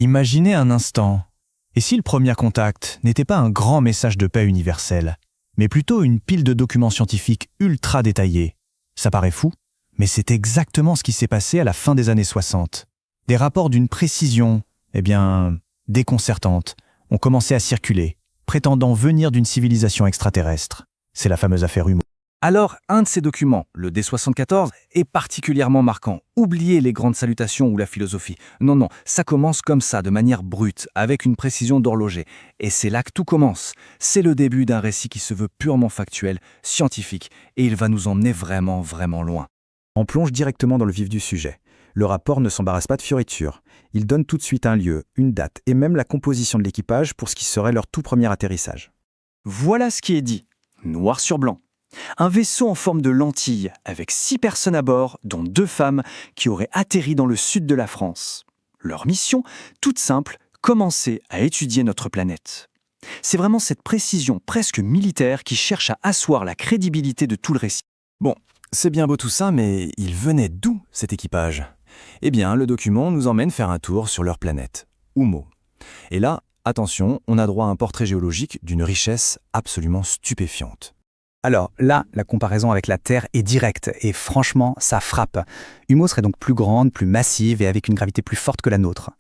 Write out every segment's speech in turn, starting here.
Imaginez un instant. Et si le premier contact n'était pas un grand message de paix universel, mais plutôt une pile de documents scientifiques ultra détaillés? Ça paraît fou, mais c'est exactement ce qui s'est passé à la fin des années 60. Des rapports d'une précision, déconcertante, ont commencé à circuler, prétendant venir d'une civilisation extraterrestre. C'est la fameuse affaire Humo. Alors, un de ces documents, le D74, est particulièrement marquant. Oubliez les grandes salutations ou la philosophie. Non, ça commence comme ça, de manière brute, avec une précision d'horloger. Et c'est là que tout commence. C'est le début d'un récit qui se veut purement factuel, scientifique, et il va nous emmener vraiment, vraiment loin. On plonge directement dans le vif du sujet. Le rapport ne s'embarrasse pas de fioritures. Il donne tout de suite un lieu, une date et même la composition de l'équipage pour ce qui serait leur tout premier atterrissage. Voilà ce qui est dit, noir sur blanc. Un vaisseau en forme de lentille, avec 6 personnes à bord, dont 2 femmes, qui auraient atterri dans le sud de la France. Leur mission, toute simple, commencer à étudier notre planète. C'est vraiment cette précision presque militaire qui cherche à asseoir la crédibilité de tout le récit. Bon, c'est bien beau tout ça, mais il venait d'où cet équipage? Eh bien, le document nous emmène faire un tour sur leur planète, Humo. Et là, attention, on a droit à un portrait géologique d'une richesse absolument stupéfiante. Alors là, la comparaison avec la Terre est directe et franchement, ça frappe. Humo serait donc plus grande, plus massive et avec une gravité plus forte que la nôtre.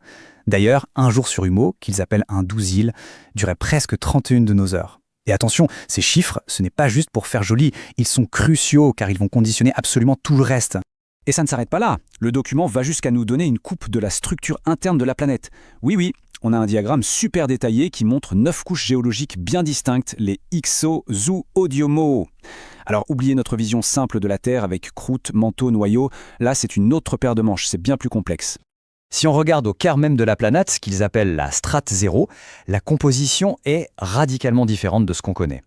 D'ailleurs, un jour sur Humo, qu'ils appellent un 12 îles, durait presque 31 de nos heures. Et attention, ces chiffres, ce n'est pas juste pour faire joli, ils sont cruciaux car ils vont conditionner absolument tout le reste. Et ça ne s'arrête pas là. Le document va jusqu'à nous donner une coupe de la structure interne de la planète. Oui, on a un diagramme super détaillé qui montre 9 couches géologiques bien distinctes, les Ixo-Zu-Odiomo. Alors, oubliez notre vision simple de la Terre avec croûte, manteau, noyau. Là, c'est une autre paire de manches, c'est bien plus complexe. Si on regarde au cœur même de la planète, ce qu'ils appellent la strate 0, la composition est radicalement différente de ce qu'on connaît.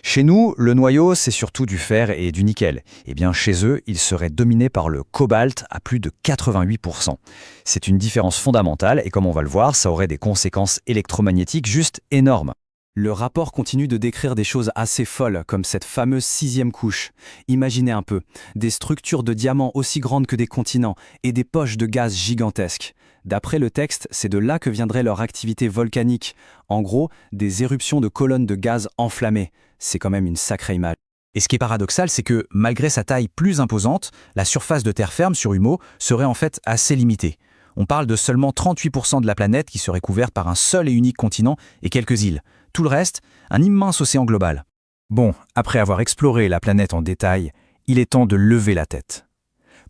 Chez nous, le noyau, c'est surtout du fer et du nickel. Eh bien, chez eux, il serait dominé par le cobalt à plus de 88%. C'est une différence fondamentale et comme on va le voir, ça aurait des conséquences électromagnétiques juste énormes. Le rapport continue de décrire des choses assez folles, comme cette fameuse 6e couche. Imaginez un peu, des structures de diamants aussi grandes que des continents et des poches de gaz gigantesques. D'après le texte, c'est de là que viendrait leur activité volcanique. En gros, des éruptions de colonnes de gaz enflammées. C'est quand même une sacrée image. Et ce qui est paradoxal, c'est que, malgré sa taille plus imposante, la surface de terre ferme sur Humo serait en fait assez limitée. On parle de seulement 38% de la planète qui serait couverte par un seul et unique continent et quelques îles. Tout le reste, un immense océan global. Bon, après avoir exploré la planète en détail, il est temps de lever la tête.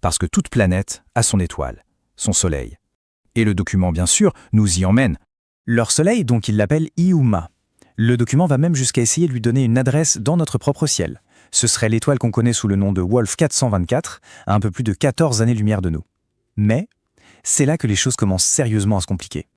Parce que toute planète a son étoile, son soleil. Et le document, bien sûr, nous y emmène. Leur soleil, donc, ils l'appellent Iuma. Le document va même jusqu'à essayer de lui donner une adresse dans notre propre ciel. Ce serait l'étoile qu'on connaît sous le nom de Wolf 424, à un peu plus de 14 années-lumière de nous. Mais c'est là que les choses commencent sérieusement à se compliquer.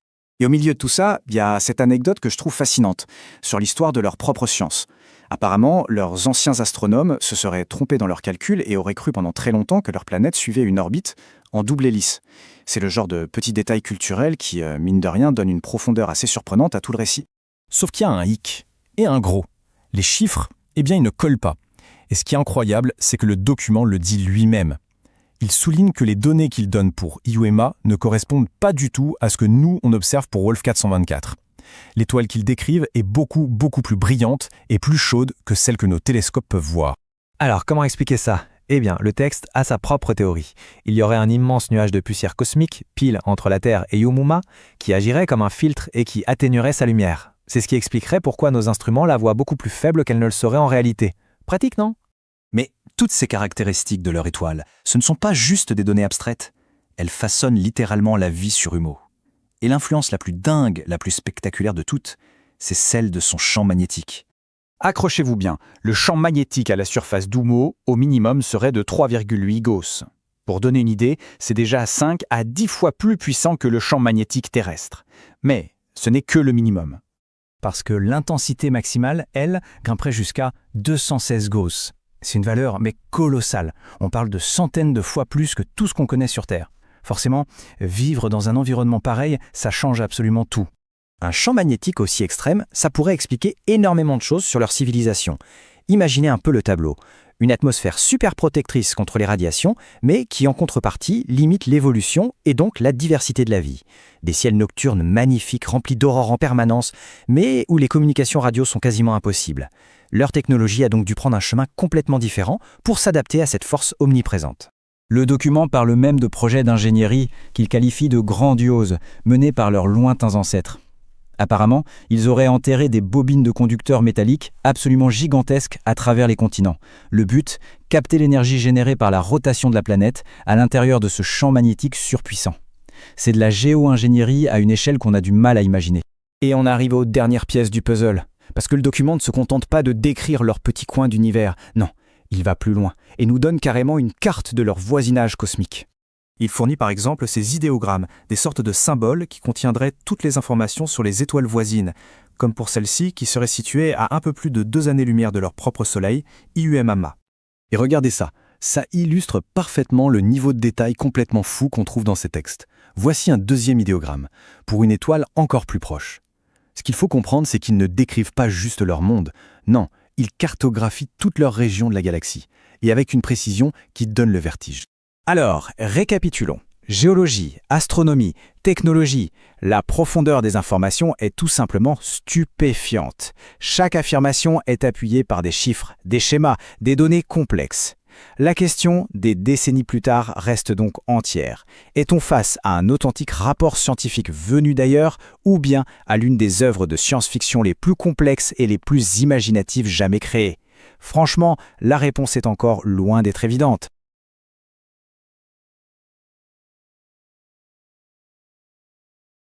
Et au milieu de tout ça, il y a cette anecdote que je trouve fascinante, sur l'histoire de leur propre science. Apparemment, leurs anciens astronomes se seraient trompés dans leurs calculs et auraient cru pendant très longtemps que leur planète suivait une orbite en double hélice. C'est le genre de petits détails culturels qui, mine de rien, donnent une profondeur assez surprenante à tout le récit. Sauf qu'il y a un hic, et un gros. Les chiffres, ils ne collent pas. Et ce qui est incroyable, c'est que le document le dit lui-même. Il souligne que les données qu'il donne pour Iuma ne correspondent pas du tout à ce que nous, on observe pour Wolf 424. L'étoile qu'ils décrivent est beaucoup plus brillante et plus chaude que celle que nos télescopes peuvent voir. Alors, comment expliquer ça? Eh bien, le texte a sa propre théorie. Il y aurait un immense nuage de poussière cosmique, pile entre la Terre et Yumuma, qui agirait comme un filtre et qui atténuerait sa lumière. C'est ce qui expliquerait pourquoi nos instruments la voient beaucoup plus faible qu'elle ne le serait en réalité. Pratique, non? Mais toutes ces caractéristiques de leur étoile, ce ne sont pas juste des données abstraites. Elles façonnent littéralement la vie sur Humo. Et l'influence la plus dingue, la plus spectaculaire de toutes, c'est celle de son champ magnétique. Accrochez-vous bien, le champ magnétique à la surface d'Humo, au minimum, serait de 3,8 Gauss. Pour donner une idée, c'est déjà 5 à 10 fois plus puissant que le champ magnétique terrestre. Mais ce n'est que le minimum. Parce que l'intensité maximale, elle, grimperait jusqu'à 216 Gauss. C'est une valeur, mais colossale. On parle de centaines de fois plus que tout ce qu'on connaît sur Terre. Forcément, vivre dans un environnement pareil, ça change absolument tout. Un champ magnétique aussi extrême, ça pourrait expliquer énormément de choses sur leur civilisation. Imaginez un peu le tableau. Une atmosphère super protectrice contre les radiations, mais qui en contrepartie limite l'évolution et donc la diversité de la vie. Des ciels nocturnes magnifiques remplis d'aurores en permanence, mais où les communications radio sont quasiment impossibles. Leur technologie a donc dû prendre un chemin complètement différent pour s'adapter à cette force omniprésente. Le document parle même de projets d'ingénierie qu'il qualifie de grandioses, menés par leurs lointains ancêtres. Apparemment, ils auraient enterré des bobines de conducteurs métalliques absolument gigantesques à travers les continents. Le but, capter l'énergie générée par la rotation de la planète à l'intérieur de ce champ magnétique surpuissant. C'est de la géo-ingénierie à une échelle qu'on a du mal à imaginer. Et on arrive aux dernières pièces du puzzle. Parce que le document ne se contente pas de décrire leur petit coin d'univers. Non, il va plus loin et nous donne carrément une carte de leur voisinage cosmique. Il fournit par exemple ces idéogrammes, des sortes de symboles qui contiendraient toutes les informations sur les étoiles voisines, comme pour celle-ci qui serait située à un peu plus de 2 années-lumière de leur propre soleil, IUMMA. Et regardez ça, ça illustre parfaitement le niveau de détail complètement fou qu'on trouve dans ces textes. Voici un deuxième idéogramme, pour une étoile encore plus proche. Ce qu'il faut comprendre, c'est qu'ils ne décrivent pas juste leur monde, non, ils cartographient toute leur région de la galaxie, et avec une précision qui donne le vertige. Alors, récapitulons. Géologie, astronomie, technologie, la profondeur des informations est tout simplement stupéfiante. Chaque affirmation est appuyée par des chiffres, des schémas, des données complexes. La question, des décennies plus tard, reste donc entière. Est-on face à un authentique rapport scientifique venu d'ailleurs, ou bien à l'une des œuvres de science-fiction les plus complexes et les plus imaginatives jamais créées ? Franchement, la réponse est encore loin d'être évidente.